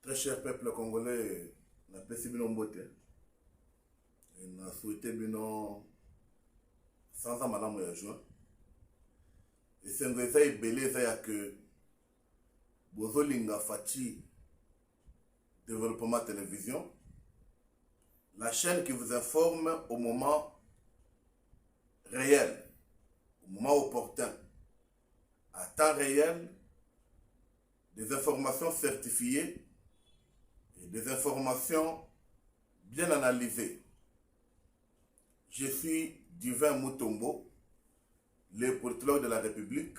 Très cher peuple congolais, na pesi bino mbote. Et na souhaité bino sans malamu ya juin. Et c'est un vezaï belé ya que bozolinga fati développement télévision. La chaîne qui vous informe au moment réel, au moment opportun, à temps réel, des informations certifiées et des informations bien analysées. Je suis Divin Mutombo, le politologue de la République,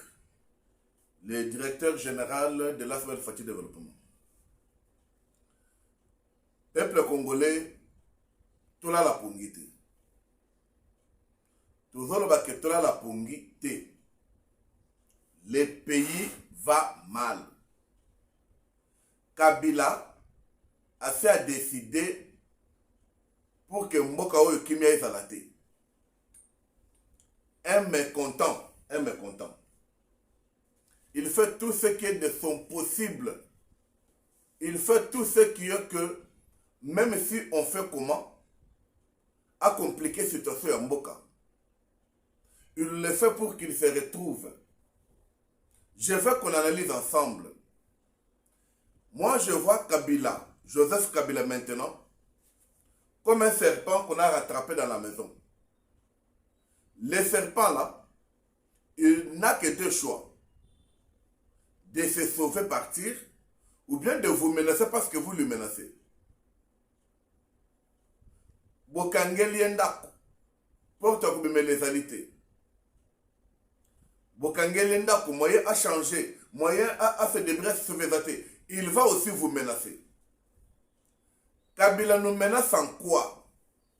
le directeur général de l'Assemblée Fati Développement. Peuple congolais, tola la pongite. Toujours que tola la pongite. Le pays va mal. Kabila a fait à décider pour que Mboka Oyo Kimia Ezalate. Un mécontent. Il fait tout ce qui est de son possible. Il fait tout ce qui est que, même si on fait comment, à compliquer cette situation à Mboka. Il le fait pour qu'il se retrouve. Je veux qu'on analyse ensemble. Moi, je vois Kabila, Joseph Kabila maintenant, comme un serpent qu'on a rattrapé dans la maison. Le serpent là, il n'a que deux choix. De se sauver, partir, ou bien de vous menacer parce que vous lui menacez. Bokangeli ndako, porte à les alités. Bokangeli ndako, moyen à changer, moyen à se débrouiller sur les athées. Il va aussi vous menacer. Kabila nous menace en quoi?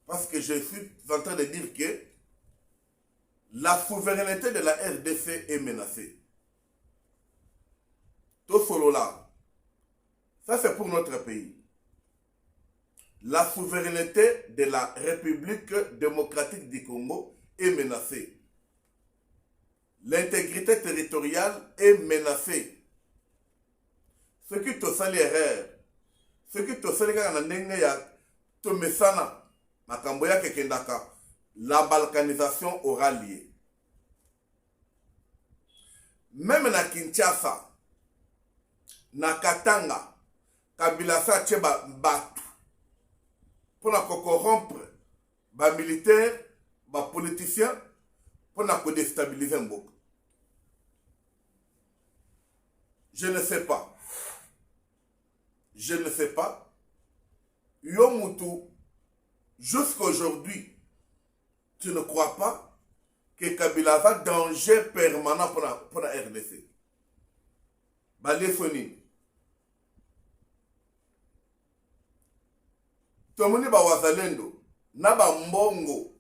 Parce que je suis en train de dire que la souveraineté de la RDC est menacée. Tout solo là. Ça c'est pour notre pays. La souveraineté de la République démocratique du Congo est menacée. L'intégrité territoriale est menacée. Ce qui te sali erreur, ce qui te sali kaka na ndenge ya to mesana makambo ya kekendaka, la balkanisation aura lieu. Même na Kinshasa, na Katanga, Kabila sa tche batu pour na corrompre ba militaire, ba politicien pour na déstabiliser Mboka. Je ne sais pas. Je ne sais pas. Yomutu, jusqu'à aujourd'hui, tu ne crois pas que Kabila va danger permanent pour la RDC. Balefoni. Tomoni ba wazalendo, na ba mbongo,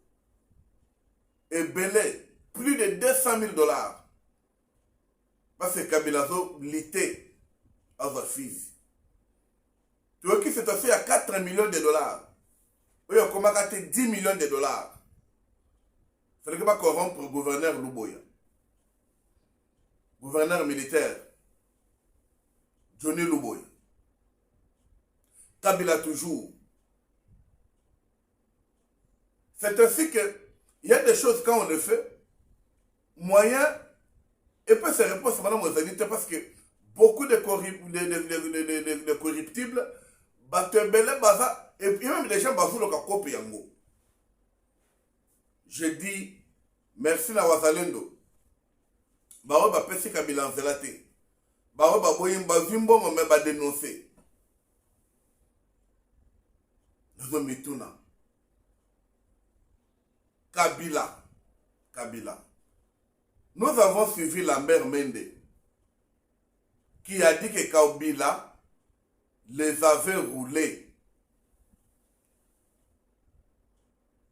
et belé, plus de $200,000. Parce que Kabila zo lité à sa fille. Tu vois qui s'est fait à $4 millions. Oui, on a gâté $10 millions. Il fallait pas corrompre le gouverneur Luboya. Gouverneur militaire. Johnny Luboya. Kabila toujours. C'est ainsi que il y a des choses quand on le fait, moyen, et puis c'est réponse à madame Ozanite parce que beaucoup de corruptibles, et même les gens bazou loka kopi yango. Je dis merci na wazalendo. Bawe ba pesi Kabila nzelate. Bawe ba boyimba zimbo me ba dénoncer. Nous mituna. Kabila. Nous avons suivi Lambert Mende qui a dit que Kabila les avait roulés.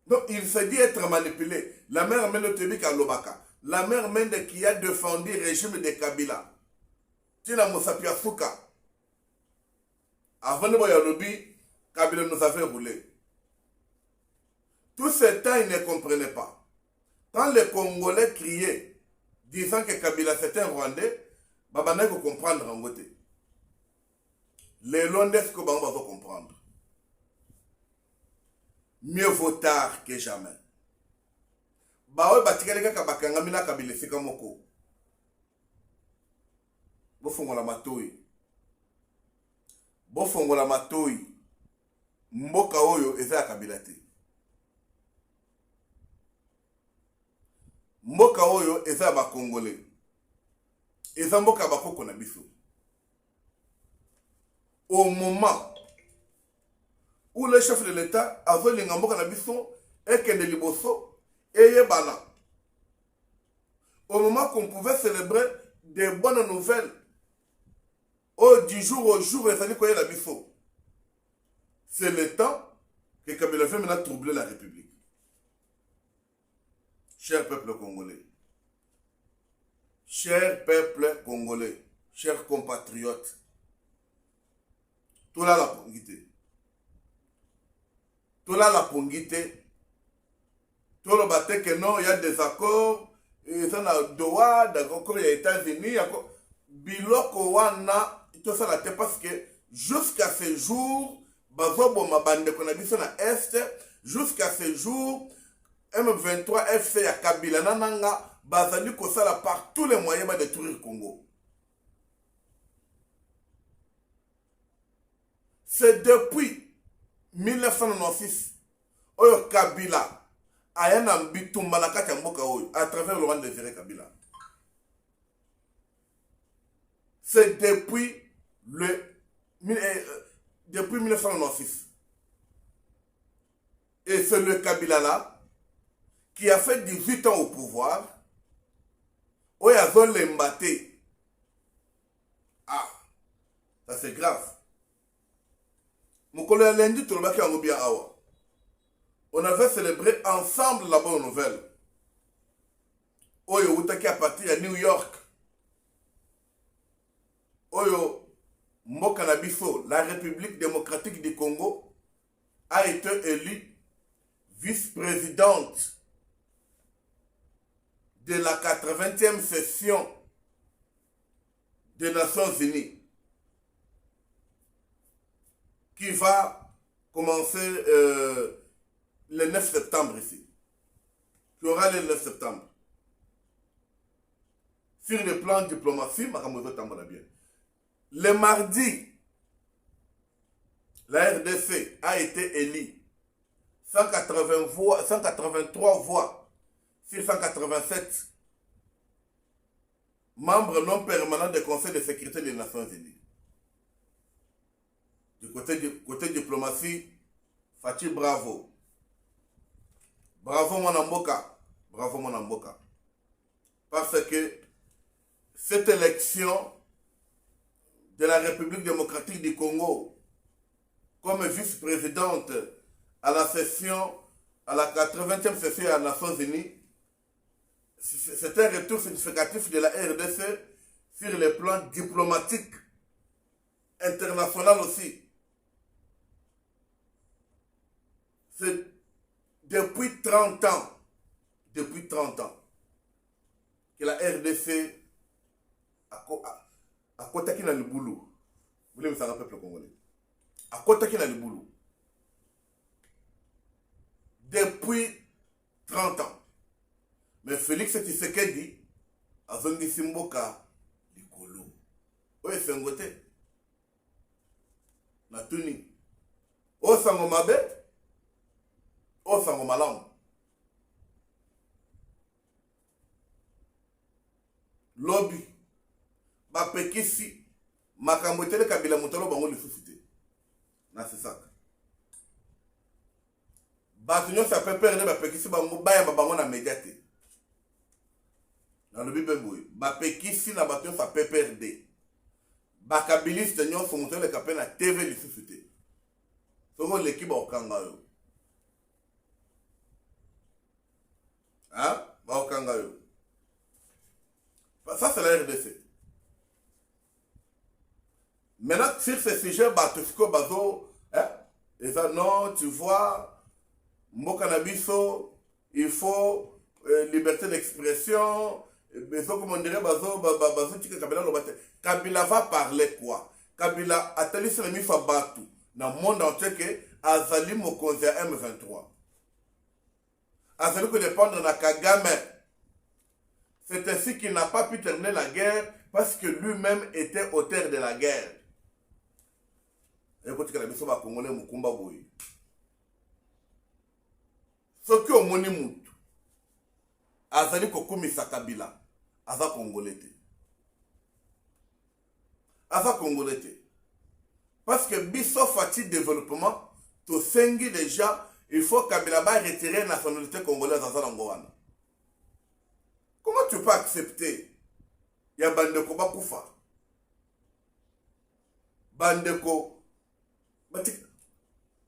Donc il s'est dit être manipulé. La mère Mende Tebika Lobaka. La mère Mende qui a défendu le régime de Kabila. Tina Moussapia Fouka. Avant de voir lobby, Kabila nous avait roulés. Tout ce temps, il ne comprenait pas. Quand les Congolais criaient, disant que Kabila c'était un Rwandais, Babana faut comprendre en côté. Les Londres que bango va comprendre. Mieux vaut tard que jamais. Bawe batikali kaka bakangami na kabila sika moko. Bofongola matoi. Bofongola matoi. Mboka oyo eza ya kabila te. Mboka oyo eza ya bakongole. Eza mboka bakoko na biso. Au moment où le chef de l'État a voulu mboka na biso ekende liboso eyebana. Au moment qu'on pouvait célébrer des bonnes nouvelles, du jour au jour, c'est le temps que Kabila veut maintenant troubler la République. Cher peuple congolais, cher peuple congolais, chers compatriotes, tout là la pongité. Tout là la pongité. Tout le bâté que non, il y a des accords, il y a Doha, d'accord, il y a États-Unis, biloko wana, tout ça la tête parce que jusqu'à ce jour, bazobo mabande qu'on a vu sur la Est, jusqu'à ce jour, M23 FC à Kabila nananga, bazali ko sala par tous les moyens de détruire le Congo. C'est depuis 1996, Oyo Kabila a un ambitumba na kati ya mboka oyo à travers le Rwanda Désiré Kabila. C'est depuis 1996. Et c'est le Kabila là qui a fait 18 ans au pouvoir. Oyo azo lembate. Ah, ça c'est grave. Mokolo ya lundi tolobaki yango bien awa. On avait célébré ensemble la bonne nouvelle. Oyo utaki à partir de New York. Oyo mboka na biso, la République démocratique du Congo a été élue vice-présidente de la 80e session des Nations Unies, qui va commencer le 9 septembre ici. Qui aura le 9 septembre. Sur le plan diplomatie, le mardi, la RDC a été élue 183 voix sur 187 membres non permanents du Conseil de sécurité des Nations Unies. Du côté diplomatie, Fati bravo. Bravo mon amboka. Bravo mon amboka. Parce que cette élection de la République démocratique du Congo comme vice-présidente à la session, à la 80e session des Nations Unies, c'est un retour significatif de la RDC sur le plan diplomatique, international aussi. C'est depuis 30 ans que la RDC a kotaki na libulu. Vous voulez me savoir peuple congolais? A kotaki na libulu. Depuis 30 ans. Mais Félix Tshisekedi a zongi simboka likolo. Oye sengote. Na tuni. O sango mabe. O sango malamu. Lobby. Bapekisi. Makamotele kabila mutalo bango lisusu te. Na c'est ça. Batunyo sa peperde bapekisi bango baya bango na médiate. Dans le Bible, bapekisi na batunyo sa peperde. Bakabiliste nyonso mutalo kapena na TV lisusu te. Soko l'équipe okanga yo. Hein? Ba okanga yo. Ça c'est la RDC. Maintenant, sur ce sujet, Batusko Bazo, hein? Et ça, non, tu vois, Mbokanabiso, il faut liberté d'expression, mais ça, comme on dirait, Bazo, Tika Kabila, Kabila va parler quoi? Kabila atalisi na mifa batu na monde entier que azali mokonzi ya M23. Azali que dépendre na Kagame. C'est ainsi qu'il n'a pas pu terminer la guerre parce que lui-même était auteur de la guerre. Écoutez, la biso ba Congolais mukumba boy. Ce qui au moni mutu azali kokumisa Kabila aza Congolais te. Aza Congolais te. Parce que biso fati développement to sengi déjà il faut Kabila ba retirer la nationalité congolaise à Zanangoana. Comment tu peux accepter ya bandeko bakufa? Bandeko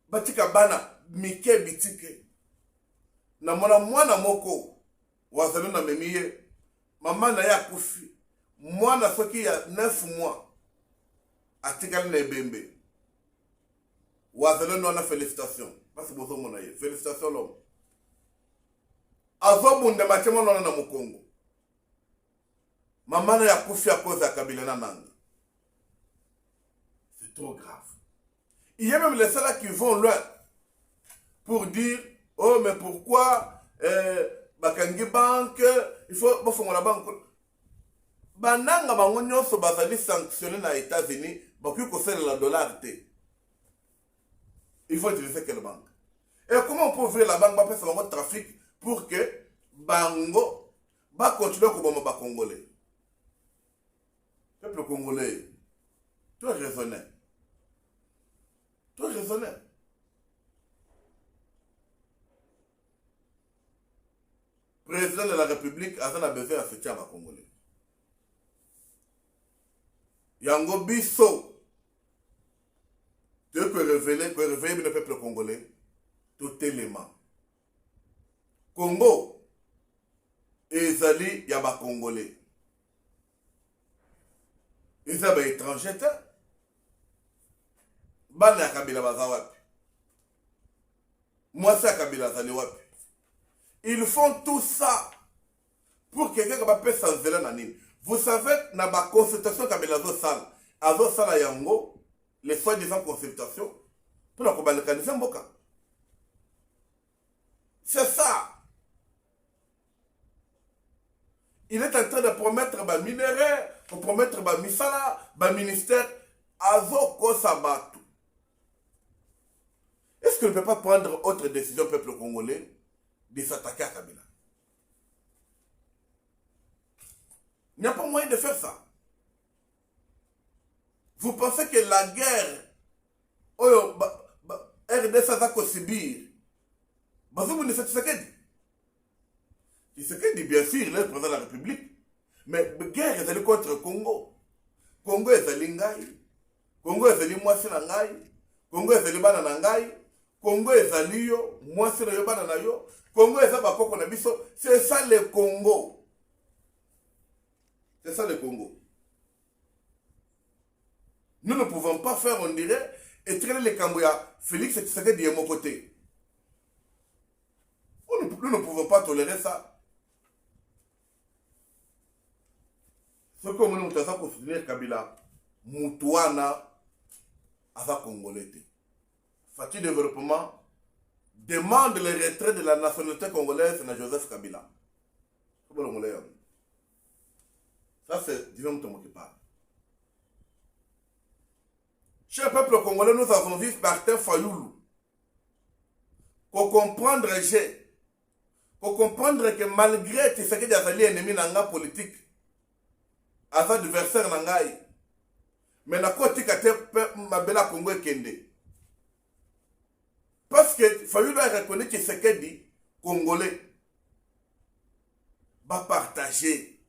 batika bana mike bitike. Na mwana moko wazalo na memiye mama na ya kufi. Mwana soki ya 9 mois atikali na ebembe. Wazalo na félicitations. Parce que bozo mona ye. Félicitations l'homme. Azobunda matemo na Mukongo. Maman na ya kufi à cause de Kabila na nanga. C'est trop grave. Il y a même les salariés qui vont loin pour dire oh mais pourquoi Bakangi Bank il faut bafonga la banque. Bananga bango nyonso bazali sanctionné na États-Unis baku ko faire la dollar té. Il faut utiliser quelle banque? Et comment on peut ouvrir la banque pour faire un trafic pour que Bango va continuer à combattre les Congolais? Peuple congolais, tu es raisonné. Tu es raisonné. Président de la République a besoin de soutien à Congolais. Yango biso. Tu peux révéler le peuple congolais tout élément. Congo, ezali yaba congolais. Ezaba étranger te. Bana Kabila baza wapi. Moi c'est Kabila zali wapi. Ils font tout ça pour que quelqu'un va sans zéla nanine. Vous savez, na ba consultation Kabila zo sala yango. Les soi-disant consultations pour la cobalcaniser Mboka. C'est ça. Il est en train de promettre des minéraux, de promettre des misala, des ministères, azo kosabatu. Est-ce qu'il ne peut pas prendre autre décision, peuple congolais, de s'attaquer à Kabila? Il n'y a pas moyen de faire ça. Vous pensez que la guerre, RDC va subir, vous ne faites Tshisekedi. Tshisekedi, bien sûr, il est le président de la République, mais la guerre est allée contre le Congo. Congo est allé Ngai, Congo est allé Mwasi Nangai, Congo est allé Bana Nangai, Congo est allé Yo, Mwasi na Yo Bana na Yo, Congo est allé Bakoko na Biso. C'est ça le Congo. C'est ça le Congo. Nous ne pouvons pas faire, on dirait, et traîner les Cambouya. Félix et Tshisekedi de mon côté. Nous ne pouvons pas tolérer ça. Ce que nous devons considérer Kabila, Moutouana, Ava Congolais. Fati Développement demande le retrait de la nationalité congolaise de Joseph Kabila. Ça, c'est Dylan Tomo qui parle. Cher peuple congolais, nous avons vu Martin Fayoulou. Pour comprendre que malgré tout ce qui est ennemi dans la politique, à sa adversaire dans la mais la côte est ma belle Congo Kende. Parce que Fayoulou a reconnu que ce qu'il dit, Congolais, va partager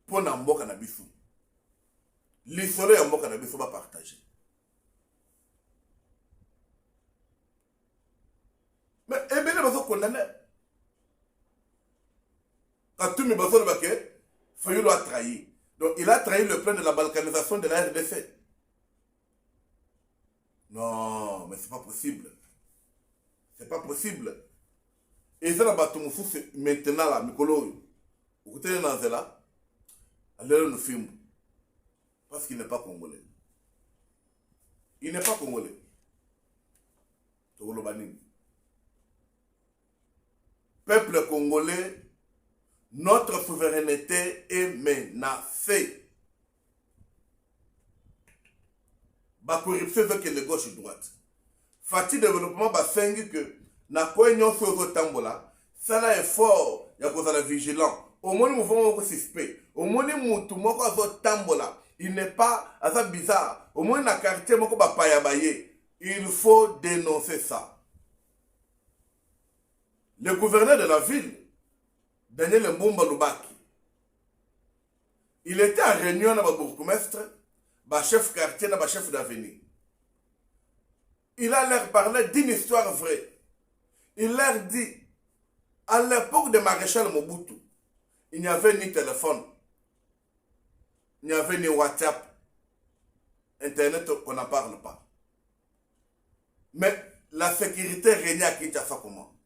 pour Namboka Nabisu. L'histoire de Namboka Nabisu va partager. Mais Ebele va se condamner. Quand tout le monde va se Fayoulou a trahi. Donc il a trahi le plan de la balkanisation de la RDC. Non, mais c'est pas possible. C'est pas possible. Et ça, maintenant, là, Mikolo, vous écoutez dans là, allez nous filmer. Parce qu'il n'est pas congolais. il n'est pas congolais. Peuple congolais, notre souveraineté est menacée. La corruption c'est que les gauche et droite. Fati développement basengi que na quoi nyon sozo tambola, ça là effort, ya kozala vigilant. Au moins nous voulons suspect. Au moins mutu moko azo tambola, il n'est pas assez bizarre. Au moins na quartier moko ba payabaye. Il faut dénoncer ça. Le gouverneur de la ville, Daniel Mbumba Lubaki, il était en réunion avec le bourgmestre, le chef quartier, le chef d'avenue. Il a leur parlé d'une histoire vraie. Il leur dit, à l'époque de Maréchal Mobutu, il n'y avait ni téléphone, il n'y avait ni WhatsApp, Internet, on n'en parle pas. Mais la sécurité régnait à Kinshasa comment?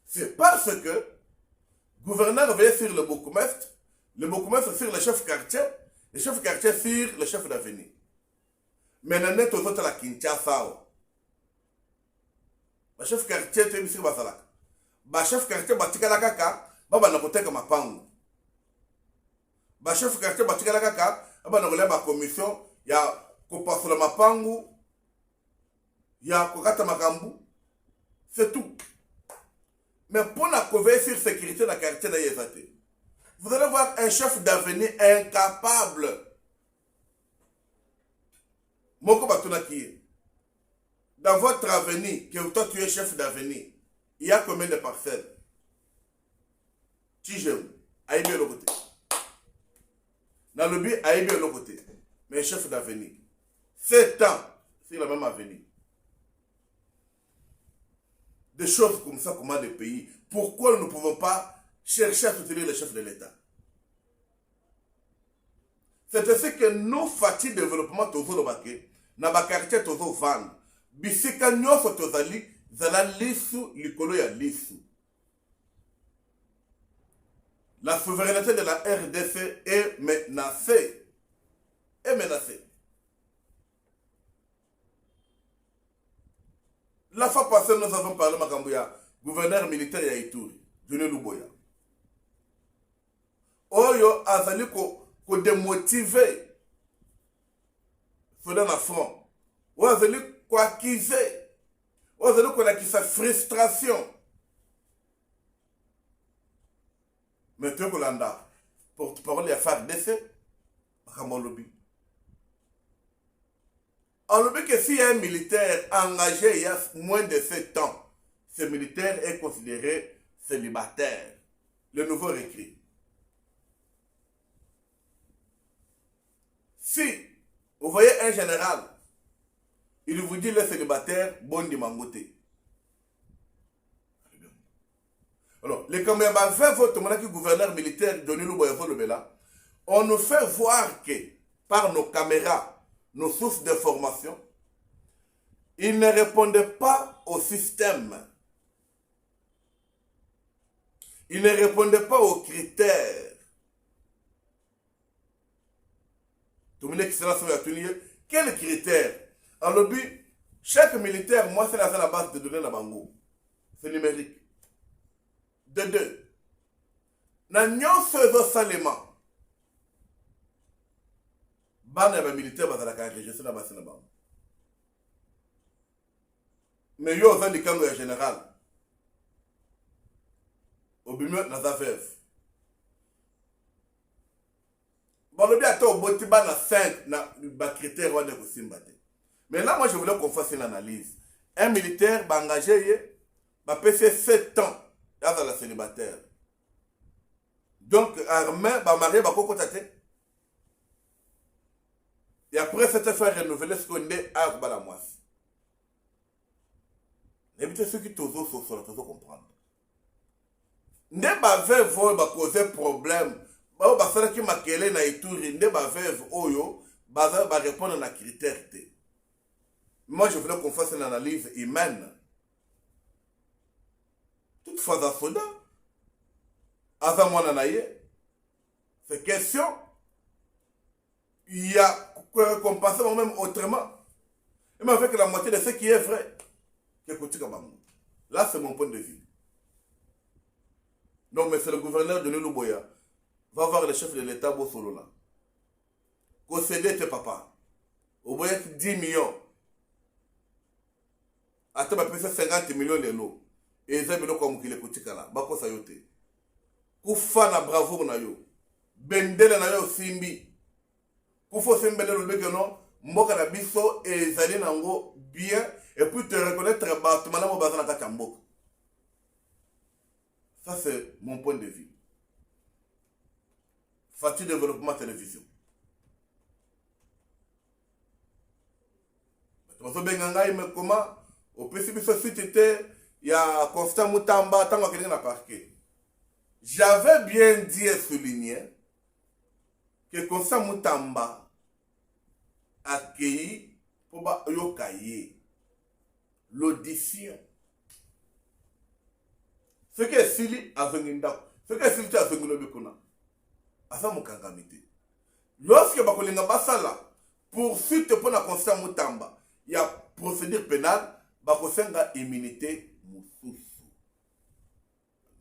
C'est parce que le gouverneur veillait sur le bourgmestre sur le chef quartier sur le chef d'avenue. Mais nous sommes tous à Kinshasa. Le chef quartier est ici Basalaka. Le chef quartier Batikala Kaka, Baba Nakoteka Mapangu. Le chef quartier Batikala Kaka, Baba Nakoleba la commission, il y a Kopasula Mapangu, il y a Kokata Makambu. C'est tout. Mais pour la couvrir sur sécurité de la quartier d'Ayezate, vous allez voir un chef d'avenue incapable. Moko Batunaki, dans votre avenue, que toi tu es chef d'avenue, il y a combien de parcelles? Tijem, Aïbi à l'autre côté. Dans le but, Aïbi à l'autre côté. Mais chef d'avenue. 7 ans, c'est la même avenue. Des choses comme ça, comment des pays. Pourquoi nous ne pouvons pas chercher à soutenir les chefs de l'État? C'est ainsi que nous fatigues le développement de l'Obaké, dans le quartier de Van, bisika nyoso tozali, zala lisu, likolo ya lisu. La souveraineté de la RDC est menacée. Est menacée. La fois passée, nous avons parlé Makambouya, gouverneur militaire ya Ituri, Denis Luboya. Oyo azali ko démotiver dans la front. Oyo azali ko accuser. Oyo azali ko nakisa frustration. Maintenant Kolanda, porte-parole ya FARDC, Makamolobi. On le dit que s'il y a un militaire engagé il y a moins de 7 ans, ce militaire est considéré célibataire. Le nouveau recrue. Si vous voyez un général, il vous dit le célibataire, bon dimangoté. Alors, les Camerounais 20 votes, mon gouverneur militaire, Denis Luboya, on nous fait voir que par nos caméras, nos sources d'information, ils ne répondaient pas au système. Ils ne répondaient pas aux critères. Tout le monde est quels critères? Alors, chaque militaire, moi, c'est la base de données dans Bango. C'est numérique. De 2. N'ayons ce salement. Bana ba militaire bazala ka registre na basina ba. Mais yo za likango ya général. Obimio na za veuve. Bon le bien to boti bana 5 na ba critère wana ko simbate. Mais là moi je voulais qu'on fasse une analyse. Un militaire ba engagé ba passer 7 ans dans la célibataire. Donc armé ba marié ba kokotate. Et après cette affaire renouvelée, ce qu'on est à Balamois. Évitez ceux qui t'osent comprendre. Ne ba veuve va poser problème. Ba ba sala ki makele na Ituri, ne ba veuve oyo ba répondre na critère. Moi je voulais qu'on fasse une analyse humaine. Toutefois dans Soda, Azamwana naye, c'est question. Il y a récompenser même autrement. Et même avec la moitié de ce qui est vrai. Là, c'est mon point de vue. Donc, mais c'est le gouverneur de Luboya va voir le chef de l'État Bossolo là. Concéder tes papas. Au bout de 10 millions. Attends, ma pèse 50 millions de l'eau. Et ils ont comme qu'il est coûté là. Bako sayote. Koufa na bravo na yo. Bendele na yo simbi. Koufo sembele le bec non. Mboka na biso et zali nango bien. Et puis te reconnaître bâtiment na mo bazana ta chambo. Ça c'est mon point de vue. Fati développement télévision. Mais comment au principe société il y a Constant Mutamba tant que quelqu'un n'a parqué. J'avais bien dit et souligné que Constant Mutamba a accueilli pour yokaye l'audition. Ce que Sili a venu ce que Sili a venu le bekona. Asa mukangamite. Lorsque bakolinga basala poursuite pour la Constant Mutamba. Il y a procédure pénale, bakosenga immunité mususu.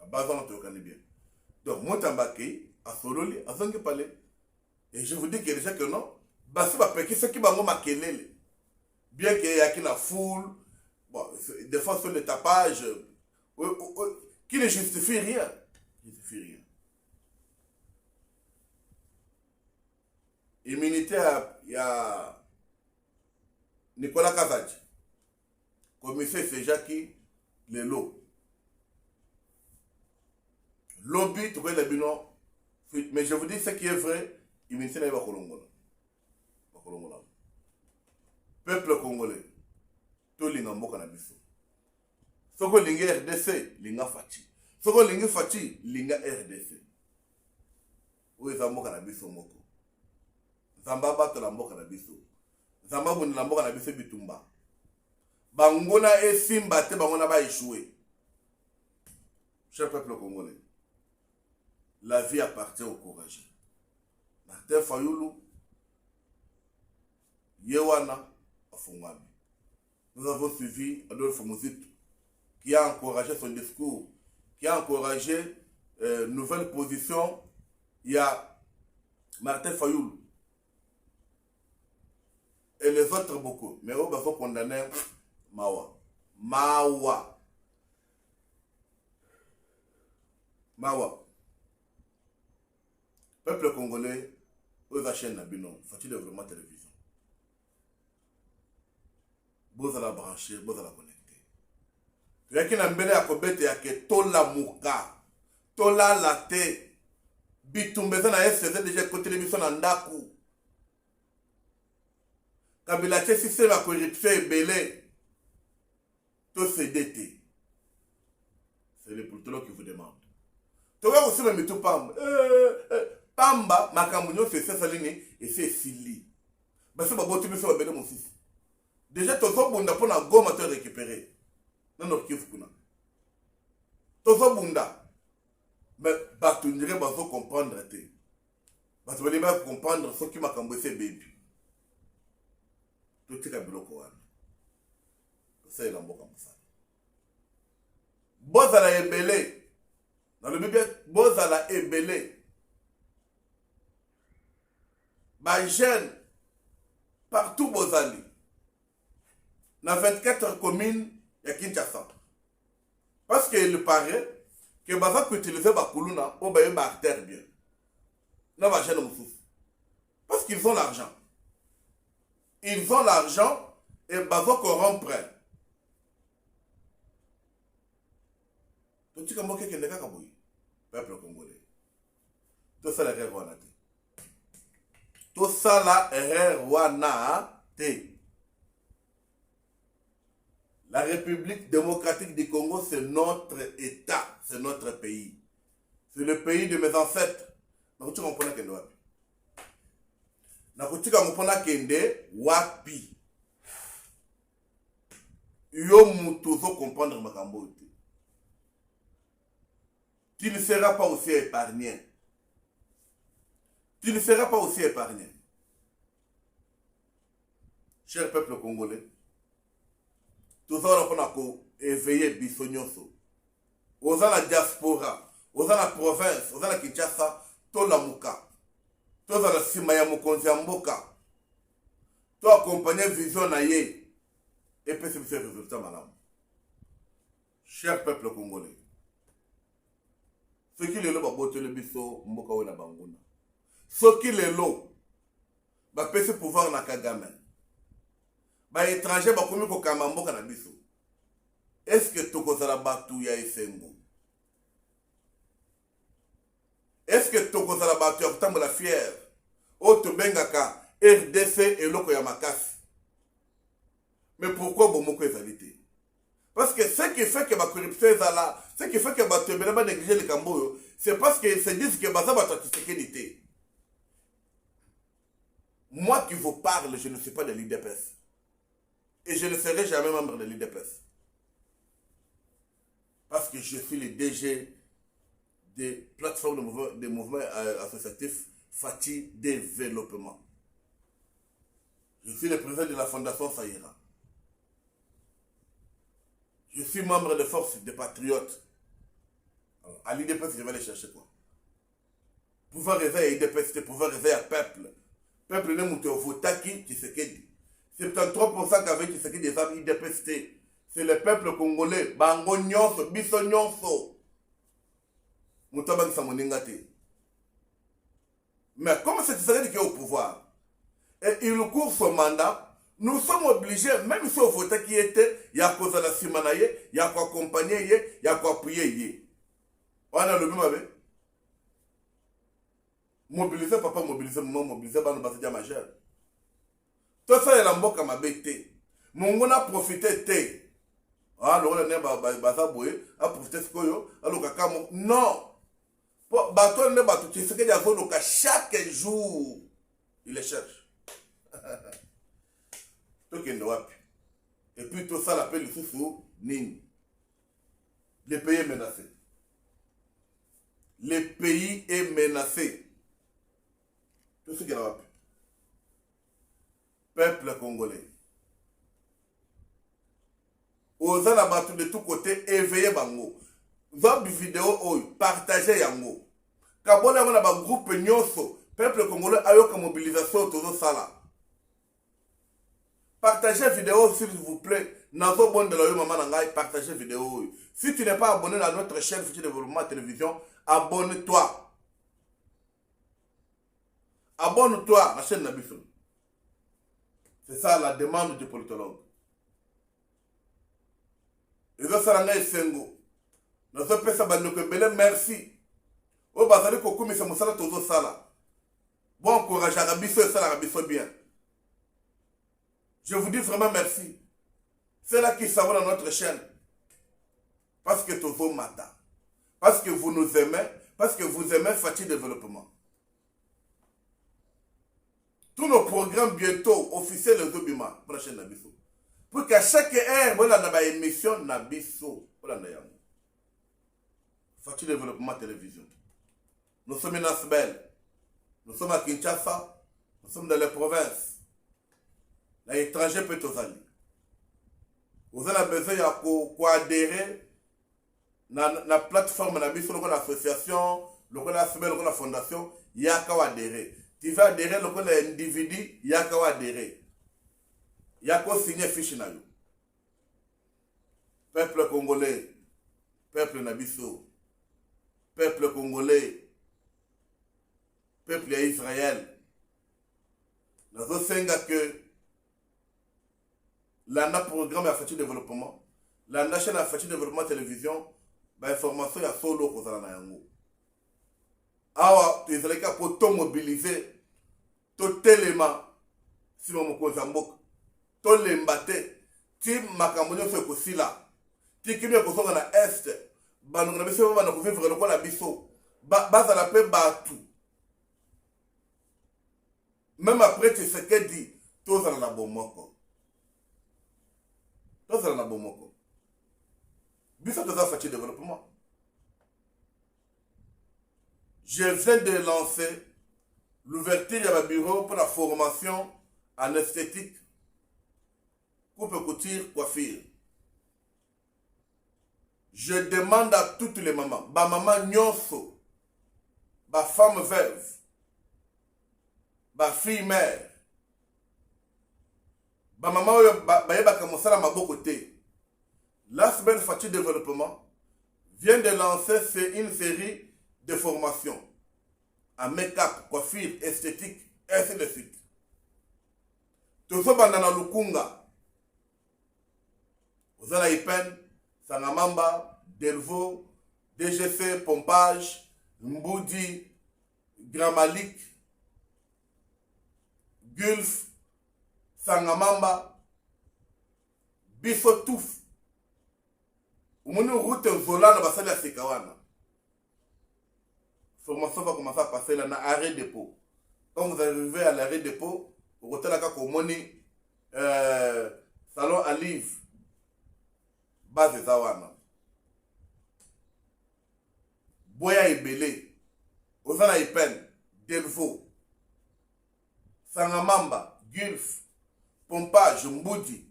La base on te bien. Donc Mutamba qui a sololi, a zangi parler. Et je vous dis que déjà que non, basi ba peki ce qui bango makelele. Bien qu'il y a qui la foule, bon, des fois sur le tapage, qui ne justifie rien. Ne justifie rien. Immunité, il y a Nicolas Kazadji, commissaire Sejaki, le lot. Lobby, tu vois les binons. Mais je vous dis ce qui est vrai, immunité n'est pas Kolongola. Peuple congolais, tout l'ingambo cannabis. Soko linga RDC, linga Fati. Soko linga Fati, linga RDC. Où est Zambo cannabis au moko? Zamba bato la mboka cannabis. Zamba buni la mboka cannabis bitumba. Bangona et Simba te bangona ba échoué. Cher peuple congolais, la vie appartient aux courageux. Martin Fayoulou, Yewana, Afongami. Nous avons suivi Adolphe Mouzit, qui a encouragé son discours, qui a encouragé nouvelle position. Il y a Martin Fayoulou. Et les autres beaucoup. Mais on va condamner Mawa. Mawa. Peuple congolais, eux la chaîne Nabino, faut-il vraiment télévision. Vous allez brancher, vous allez connecter. Il y a qui n'a pas de kobete ya ke tola muka, tola latte, bitumbeza na SZ déjà côté l'émission na ndaku. Kabila te système à corruption et belé. Tout c'est d'été. C'est le plutôt qui vous demande. Tu vois aussi même tout pamba. Pamba, makambo c'est ça ligne et c'est sili. Parce que babo tu me fais belé mon fils. Déjà tozo bunda pour na goma te récupérer. Non non kifu kuna. Tozo bunda. Mais bah tu ne vas pas comprendre te. Parce que tu vas comprendre ce qui makambo c'est baby. Tout est biloko wana. C'est la mboka mosala. Bozala ebele. Dans le Bible, bozala ebele. Ba jeune partout bozali. Dans 24 communes ya Kinshasa. Parce qu'il paraît que baza ko utiliser ba kuluna pour ba ba artère bien. Na ba jeune mususu. Parce qu'ils ont l'argent. Ils ont l'argent et bazo corrompre. Tu sais comment quelqu'un n'est pas kabouille. Peuple congolais. Tout ça l'erreur wana te. Tout ça la erreur wana te. La République démocratique du Congo, c'est notre État, c'est notre pays. C'est le pays de mes ancêtres. Donc tu comprends que wapi. Nakutika mpona kende wapi. Yo mutu zo comprendre makambo te. Tu ne seras pas aussi épargné. Tu ne seras pas aussi épargné. cher peuple congolais, tout ça on a éveillé biso nyonso. Aux la diaspora, aux la province, aux la Kinshasa, to la muka. To la simaya mokonzi mboka. To accompagner vision na ye. Et puis c'est le résultat madame. Cher peuple congolais. Ce qui est là, c'est le biso mboka ou la banguna. Ce qui est là, c'est le pouvoir na Kagame. Ba étranger ba komi ko kamba mboka na biso. Est-ce que tokozala batu ya esengo? Est-ce que tokozala batu ya kutambola fier? O tobengaka RDC et loko ya makasi. Mais pourquoi bomoko ezalité? Parce que ce qui fait que la corruption est là, ce qui fait que batu ebele ba négliger le kamboyo, c'est parce qu'ils se disent que baza batu tisekedité. Moi qui vous parle, je ne suis pas de l'IDPS. Et je ne serai jamais membre de l'IDPS. Parce que je suis le DG des plateformes de mouvements associatifs Fati Développement. Je suis le président de la Fondation Saïra. Je suis membre de Force des Patriotes. Alors, à l'IDPS, je vais aller chercher quoi? Pouvoir réveiller l'IDPS, c'est pouvoir réveiller un peuple. Peuple ne moute au votaki qui se dit. 73% qu'avec qui se dit des amis IDPS. C'est le peuple congolais. Bango nyonso, biso nyonso. Moutaba qui s'amoningate. Mais comme c'est Tshisekedi qui est au pouvoir, et il court son mandat, nous sommes obligés, même si on vote qui était, il y a cause à la simanaye, il y a quoi accompagner, il y a quoi appuyer. On a le même avec. Mobiliser, papa, mobiliser, maman, mobiliser, bah, nous basons déjà majeur. Tout ça, il y a l'amboka ma bête. Mon a profité, té. Ah, le roi bazaboué, a profité ce que alors kaka non. Bateau ne bateau, tu sais qu'il y a donc chaque jour, il les cherche. Tout qui est noir. Et puis tout ça l'appelle le sous Nini. Le pays est menacé. Le pays est menacé. Tout ce qui est noir. Peuple congolais. Aux battu de tous côtés, éveillez bango. Zob vidéo, partagez yango. Kabona on a un groupe nyonso. Peuple congolais a eu mobilisation tout ça. Partagez vidéo s'il vous plaît. Nazo bon de la maman nangai, partagez vidéo. Si tu n'es pas abonné à notre chaîne Futur Développement Télévision, abonne-toi. Abonne-toi à la chaîne Nabifon. C'est ça la demande du politologue. Et ça, ça n'a sengo. Nous avons fait ça, merci. Au bazar, qu'on ça moussala todo sala. Bon courage, Arabiso et ça, Arabiso bien. Je vous dis vraiment merci. C'est là qui s'abonne à notre chaîne. Parce que Tozo Mata. Parce que vous nous aimez. Parce que vous aimez Fati Développement. Tous nos programmes bientôt officiels les Obima pour la chaîne Nabiso. Pour qu'à chaque heure, voilà dans émission Nabiso. Voilà dans Fati Développement Télévision. Nous sommes en Asbel. Nous sommes à Kinshasa. Nous sommes dans les provinces. L'étranger peut aux alliés. Vous avez besoin de adhérer à la plateforme Nabiso, l'association, la fondation, il y a qu'à adhérer. Tu vas adhérer à l'individu, il y a qu'à adhérer. Il y a qu'à signer fiche. Peuple congolais, peuple Nabiso, peuple congolais, peuple Israël. Nous avons que l'ANA programme à Fati Développement, l'ANA chaîne à Fati Développement Télévision, l'information est solo aux Alanayango. Awa, tu es là pour te mobiliser, tout élément, si mon kozambok, tout l'embate, tu makambono se kosila, tu qui me kosonga na est, banonga na biso bana vivre le quoi la biso, baza la paix batu. Même après tu sais que dit, tout ça na bomoko. Tout ça na bomoko. Biso de ça Fati Développement. Je viens de lancer l'ouverture de mon bureau pour la formation en esthétique coupe couture, coiffure. Je demande à toutes les mamans, ba maman nyonso, ba femme veuve, ba fille mère, ba maman ba yebaka mosala maboko te. La semaine Fati Développement vient de lancer une série de formations en make-up, coiffure, esthétique, ainsi de suite. Tozo bandana lukunga, ozala Ipen, Sangamamba, Delvaux, DGC, Pompage, Mboudi, Grand Malik, Gulf, Sangamamba, Bissotouf. Umoni route Zola na basali ya Sekawana. Formation va commencer à passer là na arrêt dépôt. Quand vous arrivez à l'arrêt dépôt, vous retenez la komoni salon Alive base Zawana. Boya Ebele, Ozana Ipen, Delvaux, Sangamamba, Gulf, Pompage, Mboudi.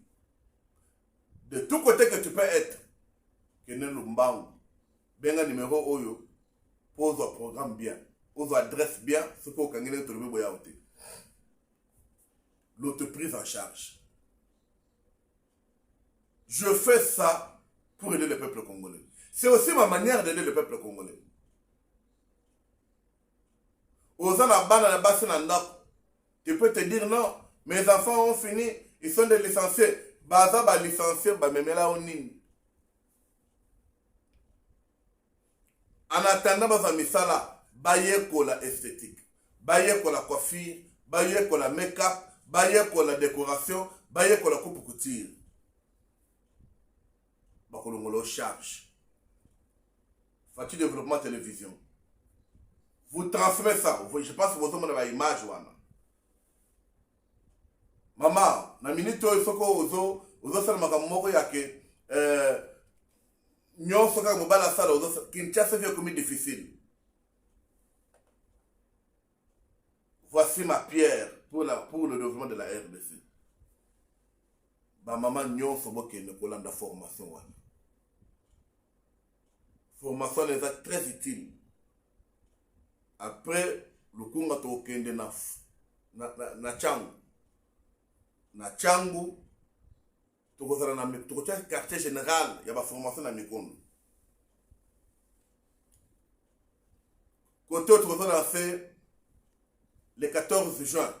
De tous côtés que tu peux être. Kene Lumbangu, benga numéro oyo, pose un programme bien, pose adresse bien, ce qu'on kangene tolobe boya ote. L'autre prise en charge. Je fais ça pour aider le peuple congolais. C'est aussi ma manière d'aider le peuple congolais. Ozana bana na basi na ndako, tu peux te dire non, mes enfants ont fini, ils sont des licenciés. Baza ba licenciés, ba memela onini. En attendant, dans un misala, baye ko la esthétique, baye ko la coiffure, baye ko la make-up, baye ko la décoration, baye ko la coupe couture. Bakolongolo charge. Fati Développement Télévision. Vous transmettez ça. Je pense que vous avez une image. Maman, na minute il faut que vous avez makamoko yake. Nyonso kaka mobala sala Kinshasa vient comme difficile. Voici ma pierre pour le développement de la RDC. Ba maman nyonso bokende kolanda formation wana. Formation est très utile. Après le kunga to kende na changu. Na changu tokozala na tokotia quartier général ya ba formation na Mikondo. Côté tokozala fait le 14 juin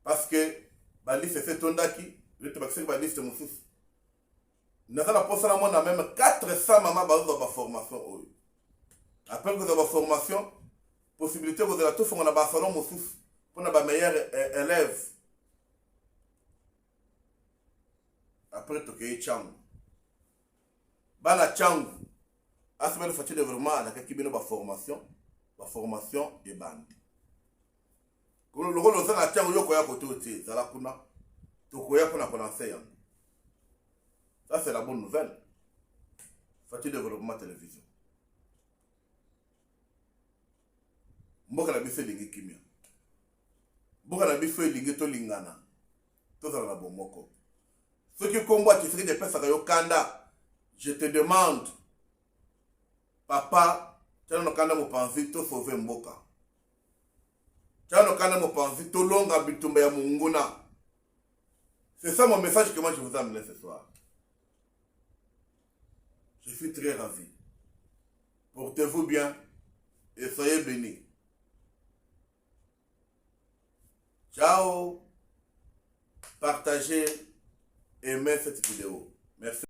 parce que ba liste fait tondaki le tabakse ba liste mosusu. Nazala posala mona même 400 maman bazo ba formation. Après que ba formation possibilité que de la tout fond na ba salon mosusu pour na ba meilleur élève. Après toke changu bana changu asbel Fati Développement na kakibino ba formation de bande ko lo lo sana changu yoko ya kotote zala kuna tokoya kuna lancer yango. Ça c'est la bonne nouvelle. Fati Développement Télévision. Mboka na biso lingi kimia, mboka na biso lingi to lingana to zala na bomoko. Ce qui combat tu serais des personnes à Kanda, je te demande, papa, tu as un kanda mo panzi to sauver mboka. Tu as un kanda mo panzi to longa bitumba ya munguna. C'est ça mon message que moi je vous amène ce soir. Je suis très ravi. Portez-vous bien et soyez bénis. Ciao. Partagez. Aimez cette vidéo. Merci.